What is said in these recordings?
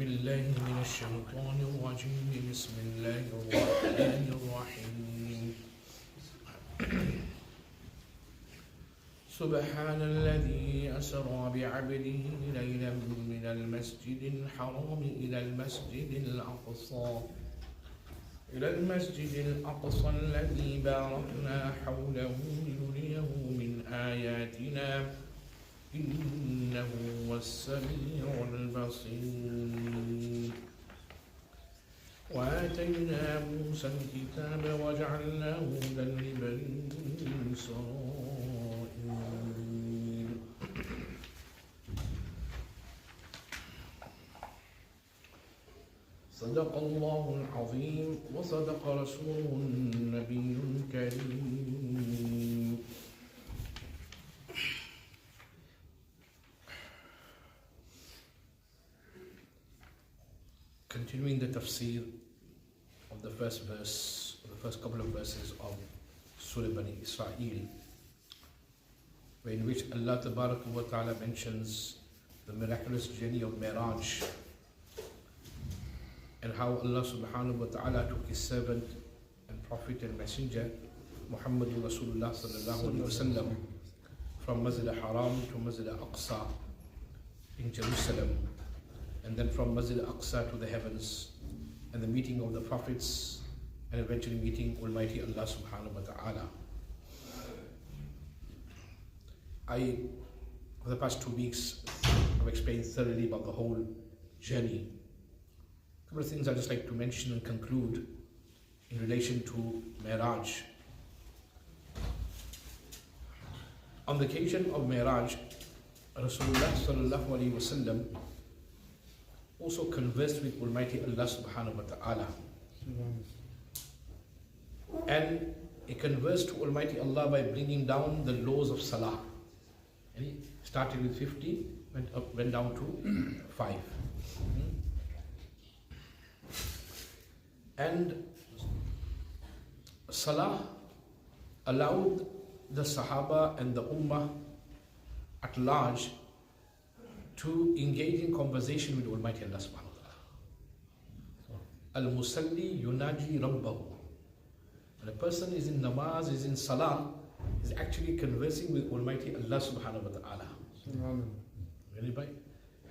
بالله من الشيطان الرجيم بسم الله الرحمن الرحيم سبحان الذي أسرى بعبده ليلا من المسجد الحرام إلى المسجد الأقصى الذي باركنا حوله لنريه من آياتنا إنه هو السميع البصير وآتينا موسى الكتاب وجعلناه هدى لبني إسرائيل صدق الله العظيم وصدق رسوله النبي الكريم. Continuing the Tafseer of the first verse, the first couple of verses of Surah Bani Israel, in which Allah Ta'ala mentions the miraculous journey of Miraj and how Allah Subhanahu wa Ta'ala took His servant and Prophet and Messenger Muhammadun Rasulullah Sallallahu Alaihi Wasallam from Masjid Al-Haram to Masjid Al-Aqsa in Jerusalem, and then from Masjid Al-Aqsa to the heavens, and the meeting of the prophets, and eventually meeting Almighty Allah Subhanahu wa Ta'ala. For the past 2 weeks, I've explained thoroughly about the whole journey. A couple of things I'd just like to mention and conclude in relation to Miraj. On the occasion of Miraj, Rasulullah Sallallahu Alaihi Wasallam also conversed with Almighty Allah Subhanahu wa Ta'ala. And he conversed to Almighty Allah by bringing down the laws of Salah. And he started with 50, went down to 5. And Salah allowed the Sahaba and the Ummah at large to engage in conversation with Almighty Allah Subhanahu wa Ta'ala. Al-Musalli yunaji Rabbahu. When a person is in namaz, is in salah, is actually conversing with Almighty Allah Subhanahu wa Ta'ala. Really, right?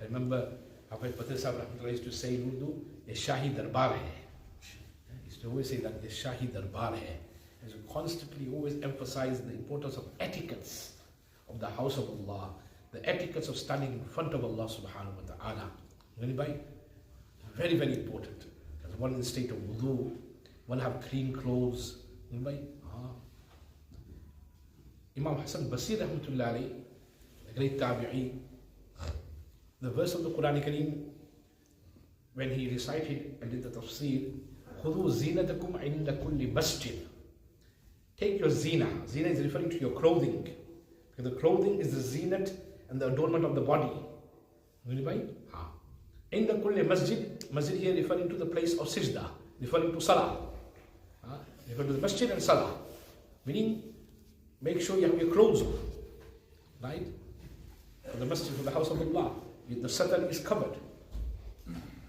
I remember Hafez Patel Sahib used to say in Urdu, "Ye Shahi Darbar hai." He used to always say that, "Ye Shahi Darbar hai." He used to constantly always emphasize the importance of etiquettes of the house of Allah, the etiquettes of standing in front of Allah Subhanahu wa Ta'ala. Anybody? Very, very important. There's one in the state of wudu, one have clean clothes. Anybody? Imam Hassan Basir Rahmatullah alayhi, the great tabi'i, the verse of the Qur'an Kareem, when he recited and did the tafseer, خُذُوا زِينَتَكُمْ عِنْدَ كُلِّ مَسْجِدٍ. Take your zina. Zina is referring to your clothing. Because the clothing is the zinat and the adornment of the body. Anybody? In the kulli masjid, masjid here referring to the place of sajda, referring to salah. Referring to the masjid and salah. Meaning, make sure you have your clothes on. Right? For the masjid, for the house of Allah, the satar is covered.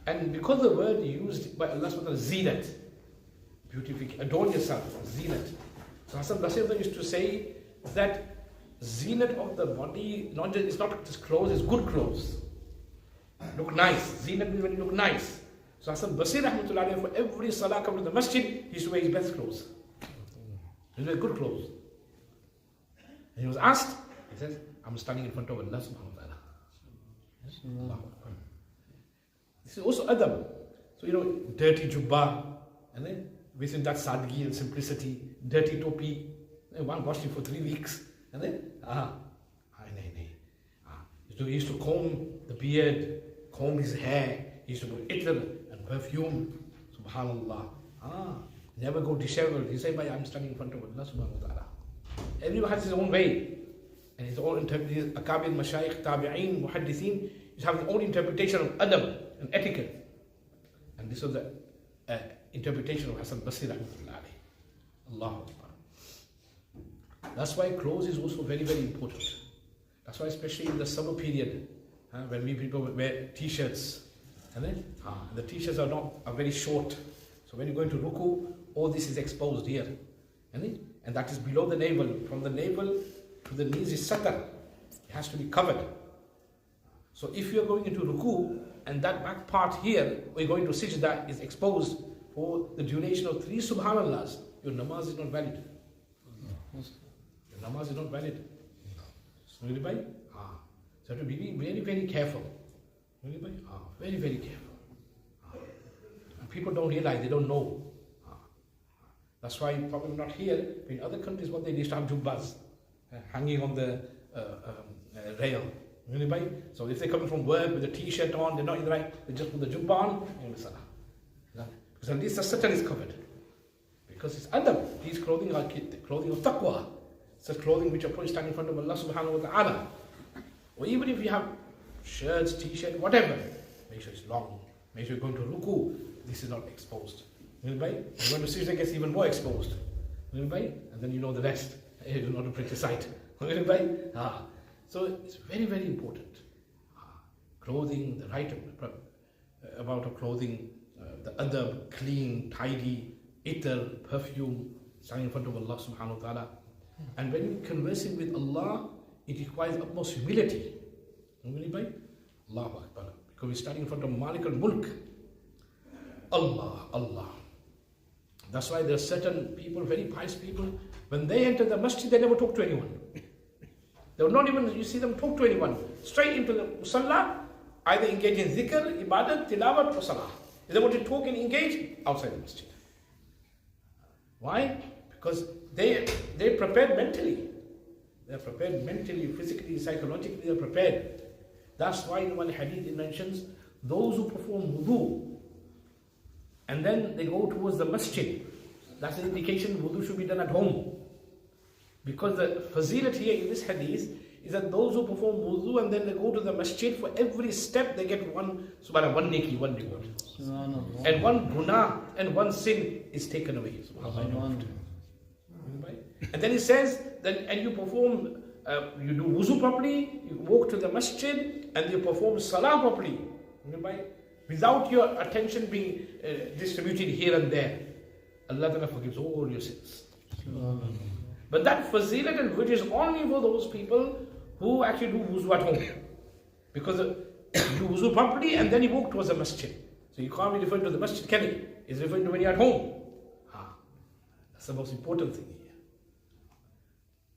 And because the word used by Allah subhanahu wa ta'ala, zinat, beautification, adorn yourself, zinat. So Hassan Basir used to say that zinat of the body, it's not just clothes, it's good clothes. Look nice. Zinat means when you look nice. So Hassan Basir Rahmatullah, for every salah come to the masjid, he used to wear his best clothes. He wear good clothes. And he was asked, he says, I'm standing in front of Allah Subhanahu wa Ta'ala. This is also adab. So dirty jubba, and then within that sadgi and simplicity, dirty topi, one washed it for 3 weeks. And then, he used to comb the beard, comb his hair, he used to put itar and perfume. Subhanallah. Never go disheveled. He said, I'm standing in front of Allah Subhanahu wa Ta'ala. Everyone has his own way. And his own interpretation. Akabir, Mashayikh, Tabi'een, Muhaddithin, is have his own interpretation of adab and etiquette. And this was the interpretation of Hassan Basri Rahmatullah alayhi. Allahu Akbar. That's why clothes is also very, very important. That's why especially in the summer period, when we people wear t-shirts, And then the t-shirts are very short. So when you go into ruku, all this is exposed here. And that is below the navel. From the navel to the knees is satar. It has to be covered. So if you are going into ruku and that back part here, we're going to sajda, is exposed for the duration of 3 subhanallahs, your namaz is not valid. Your namaz is not valid. So you have to be very, very careful. Very, very careful. And people don't realize, they don't know. That's why probably not here, but in other countries what they used to have jubbas hanging on the rail. So if they're coming from work with a t-shirt on, they're not in the right, they just put the jubba on, because at least the satar is covered. Because it's adab. These clothing are clothing of taqwa. It's clothing which are put stand in front of Allah subhanahu wa ta'ala. Or even if you have shirts, t-shirt, whatever, make sure it's long. Make sure you're going to ruku, this is not exposed. You're going to sajda, gets even more exposed. And then you know the rest. It's not a pretty sight. So it's very, very important. Clothing, the right about of clothing, the adab, clean, tidy, itar, perfume, standing in front of Allah subhanahu wa ta'ala. And when you're conversing with Allah, it requires utmost humility. Allahu Akbar. Because we're standing in front of Malik al-Mulk. Allah. That's why there are certain people, very pious people, when they enter the masjid, they never talk to anyone. They will not even, you see them talk to anyone. Straight into the musalla, either engage in zikr, ibadat, tilawat, or salah. If they want to talk and engage, outside the masjid. Why? Because they're prepared mentally. They're prepared mentally, physically, psychologically, they're prepared. That's why in one hadith it mentions, those who perform wudu, and then they go towards the masjid, that's an indication wudu should be done at home. Because the fazilat here in this hadith is that those who perform wudu and then they go to the masjid, for every step they get one neki, one reward. And one guna and one sin is taken away. And then he says that, and you perform, you do wuzu properly, you walk to the masjid and you perform salah properly. Without your attention being distributed here and there. Allah Ta'ala forgives all your sins. But that fazilat and which is only for those people who actually do wuzu at home. Because you do wuzu properly and then you walk towards the masjid. So you can't be referring to the masjid, can you? It's referring to when you're at home. That's the most important thing here.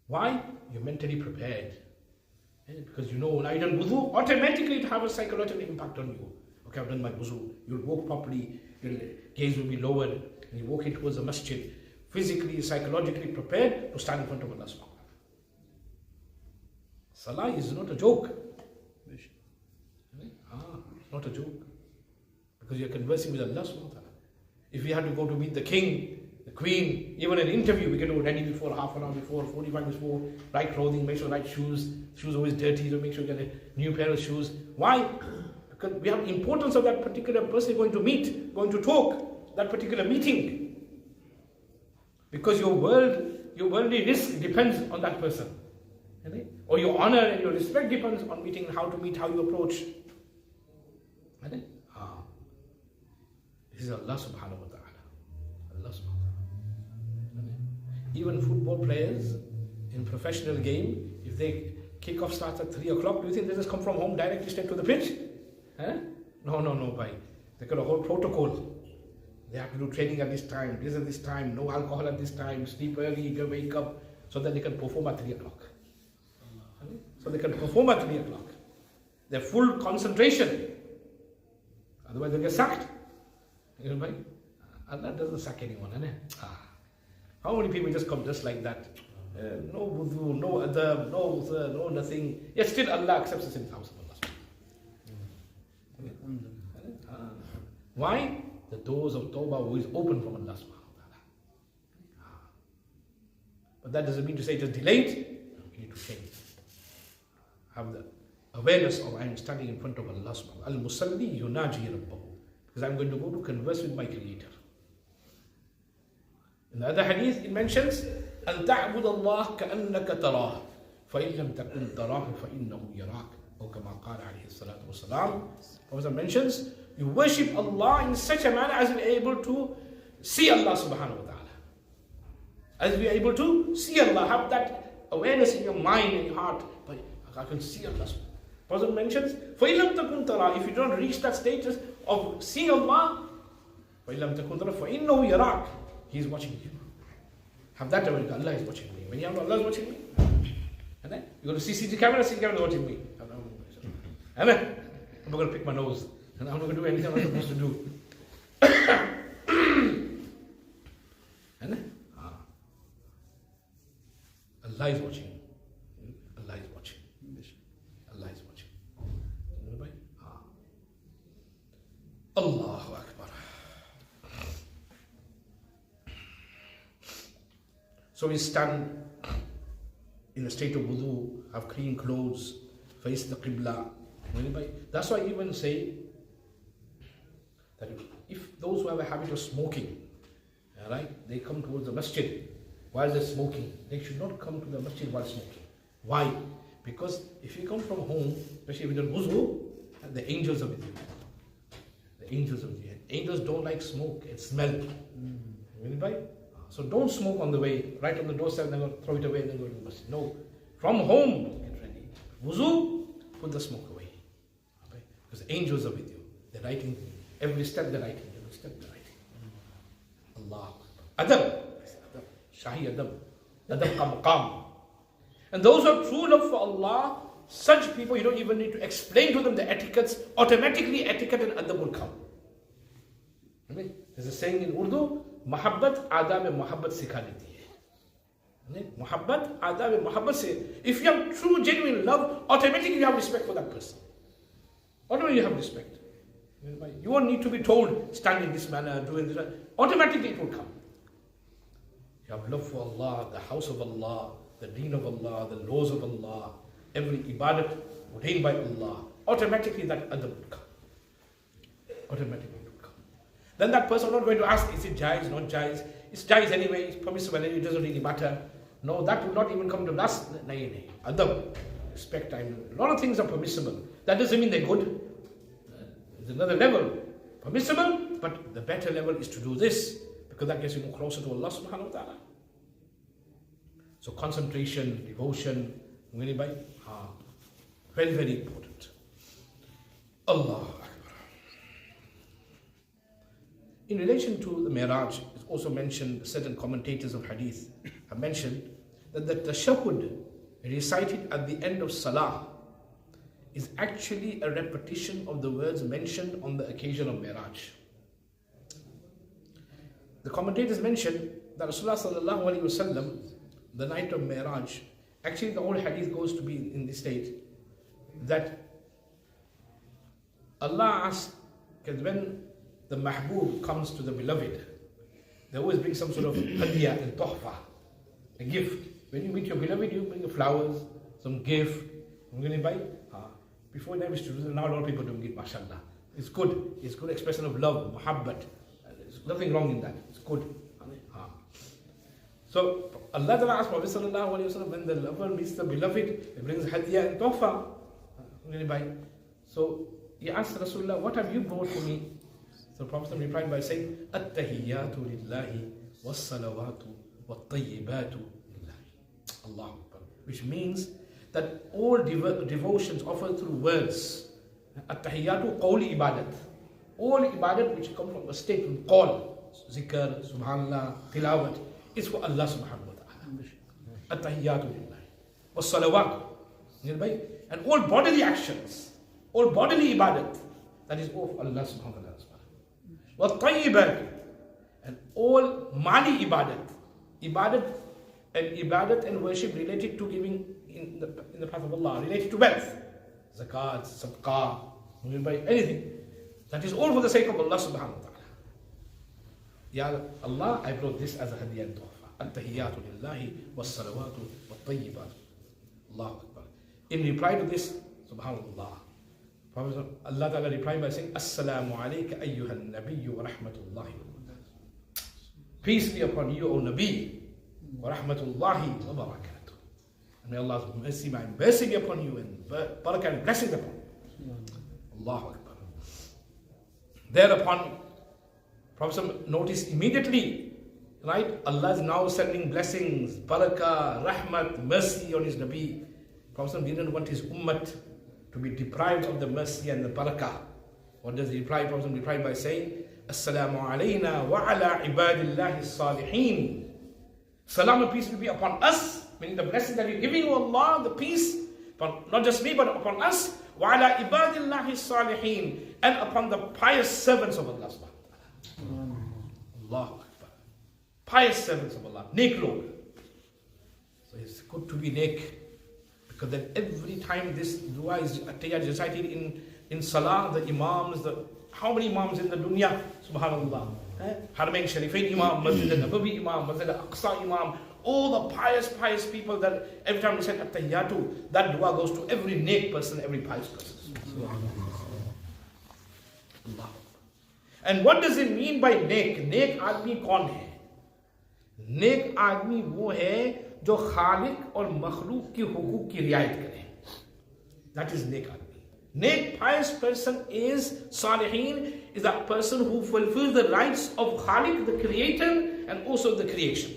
Why? You're mentally prepared. Because you know, now you've done wuzu, automatically it has a psychological impact on you. Okay, I've done my wuzu. You'll walk properly, your gaze will be lowered, and you're walking towards the masjid, physically, psychologically prepared to stand in front of Allah subhanahu wa ta'ala. Salah is not a joke. It's not a joke. Because you're conversing with Allah subhanahu wa ta'ala. If we had to go to meet the king, the queen, even an interview, we can do ready before, half an hour before, 45 minutes before, right clothing, make sure right shoes always dirty, so make sure you get a new pair of shoes. Why? Because we have importance of that particular person you're going to meet, going to talk, that particular meeting. Because your worldly risk depends on that person. Or your honor and your respect depends on meeting, how to meet, how you approach. This is Allah subhanahu wa ta'ala. Allah subhanahu wa ta'ala. Even football players in professional game, if they kickoff starts at 3 o'clock, do you think they just come from home directly straight to the pitch? No, bhai. They got a whole protocol. They have to do training at this time, this at this time, no alcohol at this time, sleep early, go wake up, so that they can perform at 3 o'clock. So they can perform at 3 o'clock. Their full concentration. Otherwise they'll get sacked. Allah doesn't sack anyone. How many people just come just like that? No wudu, no adab, no nothing. Yet still Allah accepts us in the house of Allah. Why? The doors of Tawbah are always open from Allah subhanahu wa ta'ala. But that doesn't mean to say just delay it. You need to change. Have the awareness of I am standing in front of Allah subhanahu wa ta'ala. Al-Musalli yunaji rabbahu. Because I'm going to go to converse with my Creator. In the other hadith it mentions أن تعبد الله كأنك تراه فإن لم تكن تراه فإنه يراك. Or kama qala alayhi salatu wasalam. Prophet mentions, you worship Allah in such a manner as to be able to see Allah subhanahu wa ta'ala. As to be able to see Allah, have that awareness in your mind and your heart. But I can see Allah. Prophet mentions, فَإِلَّمْ تَكُنْ تَرَى, if you don't reach that status of seeing Allah, فَإِلَّمْ تَكُنْ تَرَى فَإِنَّهُ يَرَاكَ, He is watching you. Have that awareness, Allah is watching me. When you have Allah is watching me, and then you go to CCTV camera is watching me. Amen. I'm not going to pick my nose. And I'm not going to do anything I'm not supposed to do. And Allah is watching. Allah is watching. Allah is watching. Allahu Akbar. So we stand in a state of wudu, have clean clothes, face the Qibla. That's why I even say that if those who have a habit of smoking, right, they come towards the masjid while they're smoking, they should not come to the masjid while smoking. Why? Because if you come from home, especially with the wuzu, the angels are with you. The angels are with you. Angels don't like smoke, it smells. So don't smoke on the way, right on the doorstep, and then throw it away and then go to the masjid. No. From home, get ready. Wuzu, put the smoke away. Because the angels are with you. They're writing every step, they're writing. Every step, they're writing. Allah. Adab. Shahi adab. Adab ka maqam. And those who have true love for Allah, such people, you don't even need to explain to them the etiquettes. Automatically, etiquette and adab will come. There's a saying in Urdu, Mahabbat adab e muhabbat sikha deti hai. Muhabbat adab e muhabbat se. If you have true, genuine love, automatically you have respect for that person. Automatically you have respect. You won't need to be told, stand in this manner, do in this manner. Automatically it will come. You have love for Allah, the house of Allah, the deen of Allah, the laws of Allah, every ibadat ordained by Allah. Automatically that adab will come. Automatically it will come. Then that person not going to ask, is it jais, not jais? It's jais anyway, it's permissible anyway, it doesn't really matter. No, that will not even come to last. Adab, respect time. A lot of things are permissible. That doesn't mean they're good. There's another level. Permissible, but the better level is to do this, because that gets you more closer to Allah subhanahu wa ta'ala. So concentration, devotion, very, very important. Allah Akbar. In relation to the Mi'raj, it's also mentioned, certain commentators of hadith have mentioned that the tashahhud recited at the end of salah is actually a repetition of the words mentioned on the occasion of Mi'raj. The commentators mentioned that Rasulullah sallallahu alaihi wasallam, the night of Mi'raj, actually the whole hadith goes to be in this state that Allah asks, because when the mahbub comes to the beloved, they always bring some sort of hadiyah and tuhfa, a gift. When you meet your beloved, you bring flowers, some gift. I'm going to buy. Before they used to do that, now a lot of people don't give, mashallah. It's good. It's good expression of love, muhabbat. There's nothing wrong in that. It's good. So Allah Ta'ala asked Prophet sallallahu alaihi wasallam, when the lover meets the beloved, he brings hadiyah and tuhfa. I'm going to buy. So he asked Rasulullah, what have you brought for me? So Prophet replied by saying, At-tahiyyatu lillahi was-salawatu wat-tayyibatu lillahi. Allah Akbar. Which means that all devotions offered through words, At-tahiyyatu qawli ibadat. All ibadat which come from a state of qawl, zikr, subhanallah, tilawat, is for Allah subhanahu wa ta'ala. At-tahiyyatu lillahi was-salawatu. And all bodily actions, all bodily ibadat, that is all for Allah subhanahu wa ta'ala. Wat-tayyibatu. And all mali ibadat and worship related to giving in the path of Allah, related to wealth, zakat, sadaqah, anything. That is all for the sake of Allah subhanahu wa ta'ala. Ya Allah, I brought this as a hadiyah and tuhfa. At-tahiyyatu lillahi was-salawatu wat-tayyibatu. Allahu Akbar. In reply to this, subhanallah, Allah Ta'ala replied by saying, Assalamu alayka ayyuhan nabiyyu wa rahmatullahi wa barakatuh. Peace be upon you, O Nabi, wa rahmatullahi wa barakatuh. And may Allah's mercy be upon you, and barakah and blessings upon you. Allahu Akbar. Thereupon, Prophet noticed immediately, right? Allah is now sending blessings, barakah, rahmat, mercy on his Nabi. Prophet didn't want his ummah to be deprived of the mercy and the barakah. What does he reply? Prophet replied by saying, Assalamu alayna wa ala ibadillahi salihin. Salam and peace will be upon us, meaning the blessing that you're giving, O Allah, the peace, but not just me, but upon us, wa ala ibadillahi salihin, and upon the pious servants of Allah. Allahu Akbar. Pious servants of Allah, Nek log. So it's good to be Nek, because then every time this dua is recited in Salah, the Imams, how many Imams in the dunya? Subhanallah. Haramain Sharifain Imam, Masjid Al-Nabawi Imam, Masjid Al-Aqsa Imam, all the pious people that every time we say At-Tahiyyatu, that dua goes to every Nek person, every pious person. Allah. And what does it mean by Nek? Nek आदमी कौन है? Nek आदमी वो है जो खालिक और मखलूक की हुकूक की रियायत करे. That is Nek आदमी. Nek pious person is Salihin, is that person who fulfills the rights of Khaliq, the creator, and also the creation.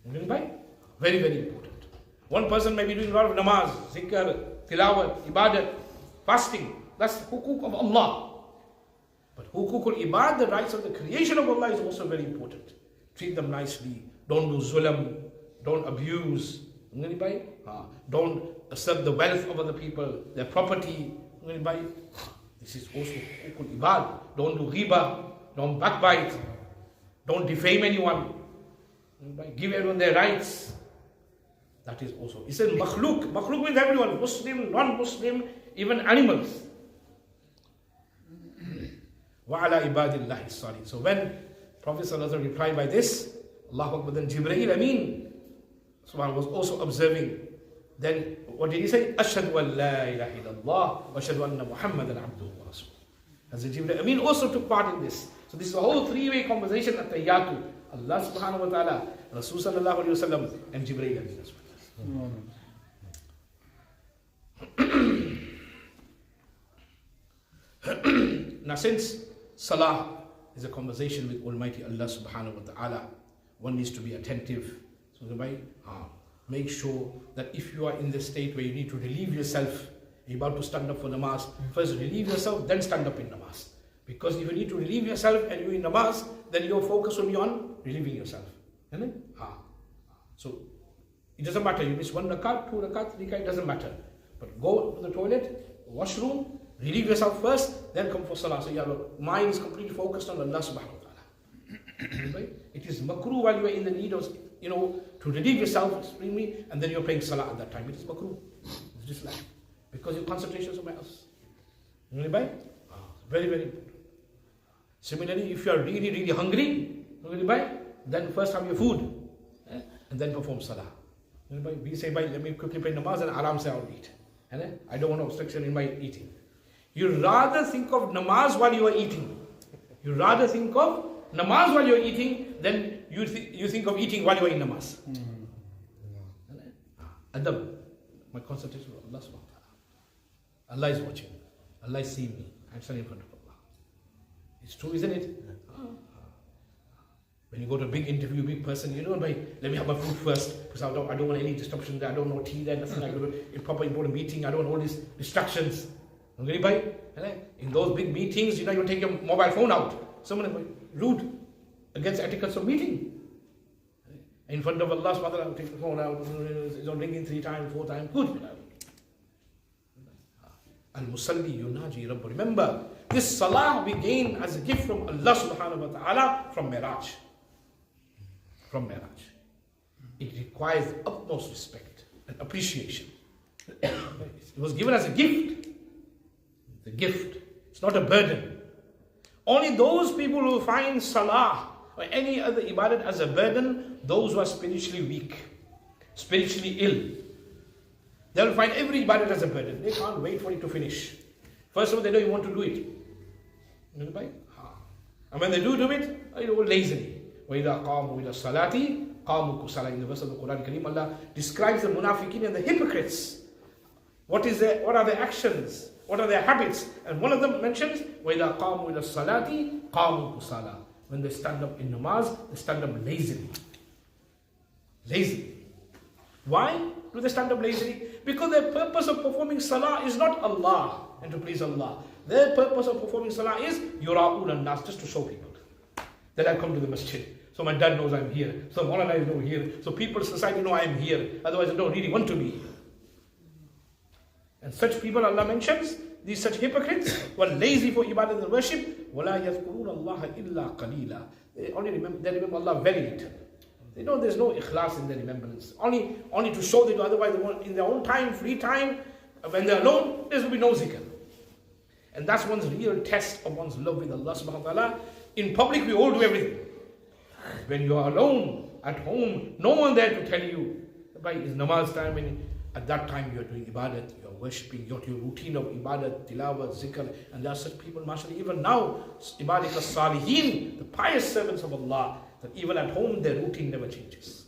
Very, very important. One person may be doing a lot of namaz, zikr, tilawat, ibadat, fasting. That's the hukuk of Allah. But hukukul ibad, the rights of the creation of Allah, is also very important. Treat them nicely. Don't do zulam. Don't abuse. Don't accept the wealth of other people, their property. This is also hukukul ibad. Don't do ghiba. Don't backbite. Don't defame anyone. Give everyone their rights. That is also. He said makhluk. Makhluk means everyone. Muslim, non-Muslim, even animals. وَعَلَى عِبَادِ اللَّهِ الصَّالِحِينَ. So when Prophet ﷺ replied by this, Allahu Akbar, then Jibreel Ameen Subhanallah was also observing. Then what did he say? أَشْهَدُ أَنْ لَا إِلَهَ إِلَّا اللَّهِ وَأَشْهَدُ أَنَّ مُحَمَّدًا عَبْدُهُ وَرَسُولُهُ. As Jibreel Ameen also took part in this. So this is a whole three-way conversation at Tahiyyatu. Allah subhanahu wa ta'ala, Rasul sallallahu alayhi wa sallam, and Jibreel Ameen as well. Now since Salah is a conversation with Almighty Allah subhanahu wa ta'ala, one needs to be attentive. So make sure that if you are in the state where you need to relieve yourself, you're about to stand up for namaz, first relieve yourself, then stand up in namaz. Because if you need to relieve yourself and you're in namaz, then your focus will be on relieving yourself. So it doesn't matter, you miss 1 rakat, 2 rakat, 3 rakat, it doesn't matter. But go to the toilet, washroom, relieve yourself first, then come for salah. So your mind is completely focused on Allah subhanahu wa ta'ala. It is makruh while you are in the need of, to relieve yourself extremely, and then you're praying salah at that time. It is makruh. It's just like, because your concentration is somewhere else. Very, very important. Similarly, if you are really, really hungry, then first have your food, and then perform salah. We say, let me quickly pray namaz and aram se I'll eat. I don't want obstruction in my eating. You rather think of namaz while you are eating. You rather think of namaz while you are eating than you think of eating while you are in namaz. Adab. My concentration on Allah subhanahu wa ta'ala. Allah is watching. Allah is seeing me. I'm standing in front of Allah. It's true, isn't it? When you go to a big interview, big person, let me have my food first, because I don't want any disruption there, I don't want tea there, nothing like a proper important meeting, I don't want all these distractions. In those big meetings, you take your mobile phone out. Someone rude against etiquette of meeting. In front of Allah subhanahu wa ta'ala, take the phone out, don't ring in 3 times, 4 times, good. Al-Musalli yunaji Rabbu. Remember, this salah we gain as a gift from Allah subhanahu wa ta'ala from Miraj. From Miraj. It requires utmost respect and appreciation. It was given as a gift. The gift. It's not a burden. Only those people who find salah or any other ibadat as a burden, those who are spiritually weak, spiritually ill. They will find every ibadat as a burden. They can't wait for it to finish. First of all, they don't even want to do it. And when they do it, they do it lazily. وَإِذَا قَامُوا إِلَى الصَّلَاةِ قَامُوا كُسَالَى. In the verse of the Qur'an Kareem, Allah describes the munafiqeen and the hypocrites. What are their actions? What are their habits? And one of them mentions, وَإِذَا قَامُوا إِلَى الصَّلَاةِ قَامُوا كُسَالَى. When they stand up in namaz, they stand up lazily. Lazy. Why do they stand up lazily? Because their purpose of performing salah is not Allah and to please Allah. Their purpose of performing salah is yura'un an-nas, just to show people that I come to the masjid. So my dad knows I'm here. So Maulana is over here. So people, society know I'm here. Otherwise I don't really want to be here. And such people Allah mentions, these such hypocrites were lazy for ibadah and worship. وَلَا يَذْكُرُونَ اللَّهَ إِلَّا قَلِيلًا. They remember Allah very little. They know there's no ikhlas in their remembrance. Only to show they do. Otherwise, in their own time, free time, when they're alone, there will be no zikr. And that's one's real test of one's love with Allah subhanahu wa ta'ala. In public, we all do everything. When you are alone, at home, no one there to tell you, it's namaz time, and at that time you are doing ibadat, you are worshipping, your routine of ibadat, tilawat, zikr, and there are such people, mashallah, even now, ibadat as-salihin, the pious servants of Allah, that even at home their routine never changes.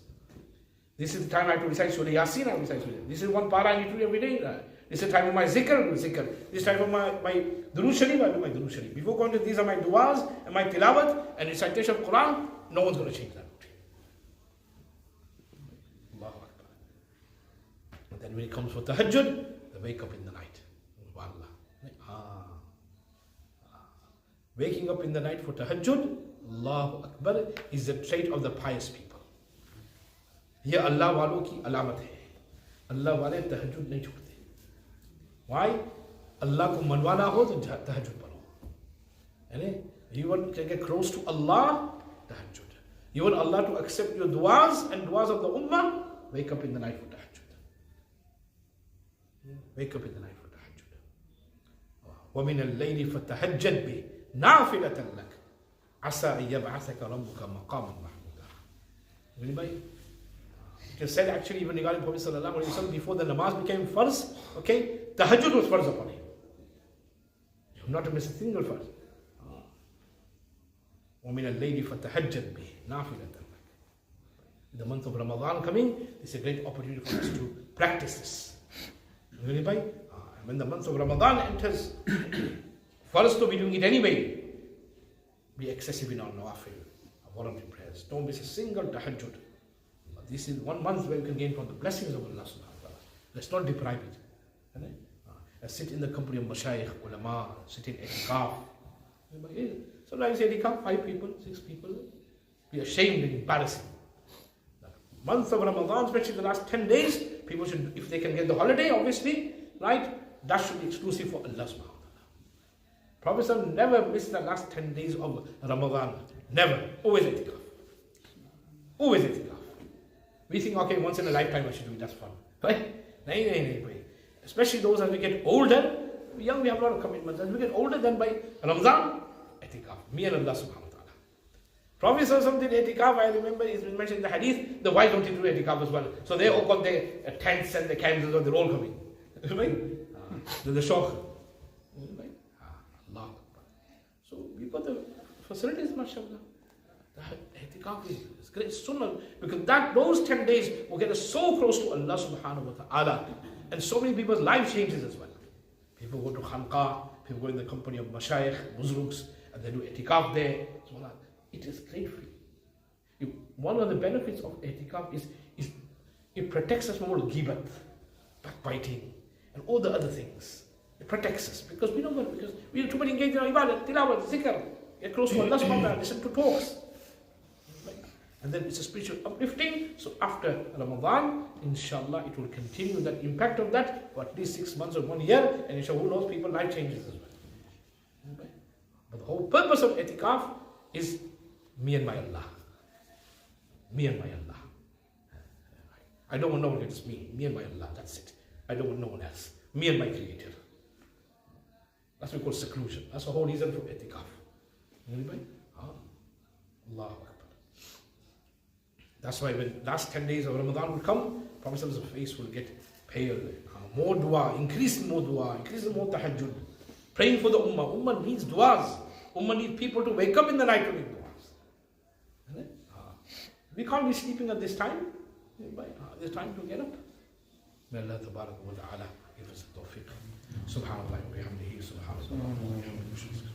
This is the time I have to recite Surah Yasin, I recite Surah. This is one para I need to do every day. This is the time of my zikr, zikr. This is the time of my durood sharif, I do my durood sharif. Before going to these are my du'as and my tilawat and recitation of Qur'an, no one's going to change that routine. Allahu Akbar. And then when it comes for tahajjud, they wake up in the night. Waking up in the night for tahajjud, Allahu Akbar, is the trait of the pious people. ये अल्लाह वालों की अलामत है. अल्लाह वाले तहज्जुद नहीं छोड़ते. Why? अल्लाह को मनवाना हो तो तहज्जुद पढ़ो. यानी you want to get close to Allah, tahajjud. You want Allah to accept your du'as and du'as of the ummah, wake up in the night for tahajjud. Wake up in the night for tahajjud. وَمِنَ اللَّيْلِ فَتَهَجَّدْ بِهِ نَافِلَةً لَكَ عَسَىٰ أَن يَبْعَثَكَ رَبُّكَ مَقَامًا مَحْمُودًا. Anybody? It is said actually even regarding Prophet sallallahu alaihi wasallam, before the namaz became farz, okay, tahajjud was farz upon him. You have not to miss a single farz. وَمِنَ اللَّيْلِ فَتَهَجَّدْ بِهِ نَافِلَةً لَكَ. The month of Ramadan coming, it's a great opportunity for us to practice this. Anybody? When the month of Ramadan enters, for us to be doing it anyway, be excessive in our nawafil, our voluntary prayers. Don't miss a single tahajjud. This is 1 month where you can gain from the blessings of Allah subhanahu wa ta'ala. Let's not deprive it. Sit in the company of mashayikh, ulama, sit in etikaf. Sometimes etikaf, 5 people, 6 people. Be ashamed and embarrassing. Month of Ramadan, especially the last 10 days, people should, if they can get the holiday, obviously, right, that should be exclusive for Allah subhanahu wa ta'ala. Prophet never missed the last 10 days of Ramadan. Never. Always etikaf. Always etikaf. We think, okay, once in a lifetime I should do it, that's fun. Right? No. Especially those as we get older, young we have a lot of commitments. As we get older, then by Ramadan, etikaf. Me and Allah subhanahu wa ta'ala. Prophet did etikaf, I remember it's been mentioned in the hadith, the wives wanted to do etikaf as well. So they all got their tents and the candles, they're all coming. Right? The shawk. Right? Allah Akbar. So we've got the facilities, mashallah. The etikaf is great sunnah, because those 10 days will get us so close to Allah subhanahu wa ta'ala, and so many people's life changes as well. People go to khanqa, people go in the company of mashayikh, buzrugs, and they do etikaf there. So it is great for you. One of the benefits of etikaf is it protects us from all ghibat, backbiting, and all the other things. It protects us because we are too much engaged in our ibadah, tilawat, zikr, get close to Allah subhanahu wa ta'ala, listen to talks. And then it's a spiritual uplifting. So after Ramadan, inshallah, it will continue that impact of that for at least 6 months or 1 year. And inshallah, who knows, people's life changes as well. But the whole purpose of etikaf is me and my Allah. Me and my Allah. I don't want no one else, just me and my Allah, that's it. I don't want no one else. Me and my Creator. That's what we call seclusion. That's the whole reason for etikaf. Anybody? Allah Akbar. That's why when last 10 days of Ramadan will come, Prophet's face will get pale. More dua, increasing more dua, increasing more tahajjud. Praying for the ummah. Ummah needs duas. Ummah needs people to wake up in the night to make duas. We can't be sleeping at this time. There's time to get up. May Allah tabarak wa ta'ala give us the tawfiq. Subhanallah wa bihamdihi, subhanallah wa bihamdihi.